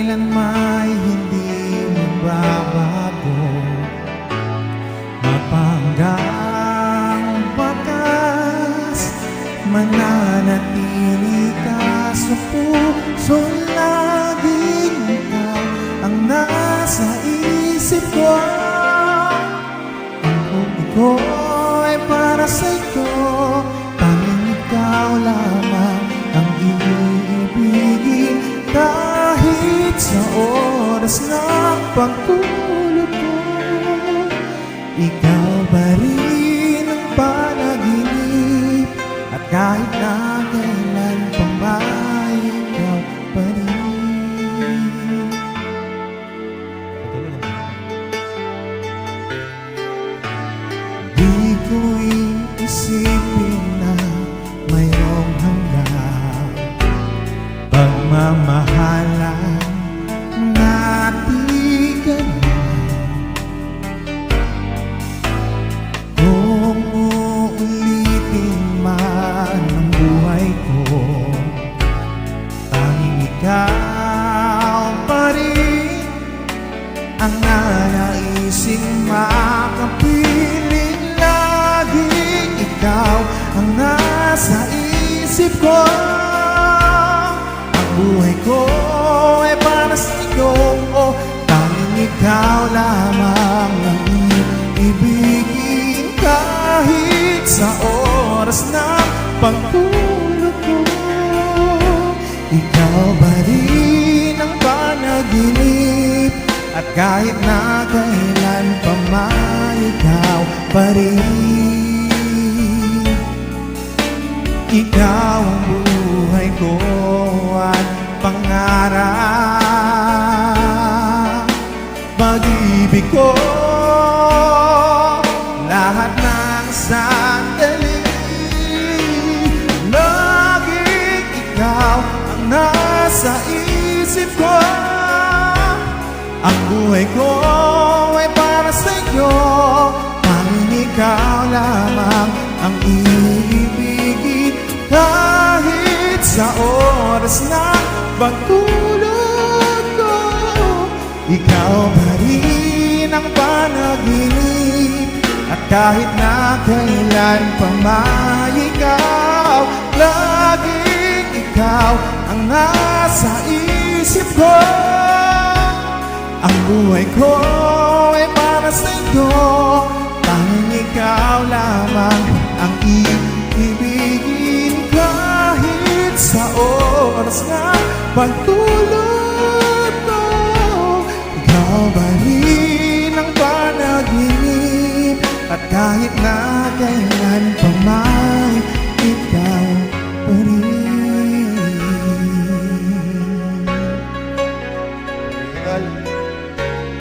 kailan may hindi magbabago, mapanggang wakas, mananatili ka sa puso. Laging ikaw ang nasa isip ko. Ang puso ko ay para sa'yo, tanging ikaw lamang ang iibigin. Kahit sa oras ng pagtulog ko, ikaw pa rin ang panaginip. At kahit na kailan pa may ikaw pa rin. Di ko iisipin na mayroong hanggang pagmamahalan natin ganyan. Kung uulitin man ang buhay ko, tanging ikaw pa rin ang nanaising makapiling. Laging ikaw ang nasa isip ko. Buhay ko ay para sa iyo, oh, tanging ikaw lamang ang iibigin. Kahit sa oras ng pagtulog ko, ikaw ba rin ang panaginip. At kahit na kailan pa may ikaw pa rin. Ikaw ang buhay ko at pangarap, pag-ibig ko, lahat ng sandali. Laging ikaw ang nasa isip ko. Ang buhay ko ay para sa iyo, tanging ikaw lamang ang iibigin. Kahit sa oras ng pagtulog ko, ikaw pa rin ang panaginip. At kahit na kailan pa may ikaw, laging ikaw ang nasa isip ko. Ang buhay ko ay para sa iyo, tanging ikaw lamang ang iibigin. Kahit sa oras ng pagtulog ko, ikaw ba rin ang panaginip. At kahit na kailan pa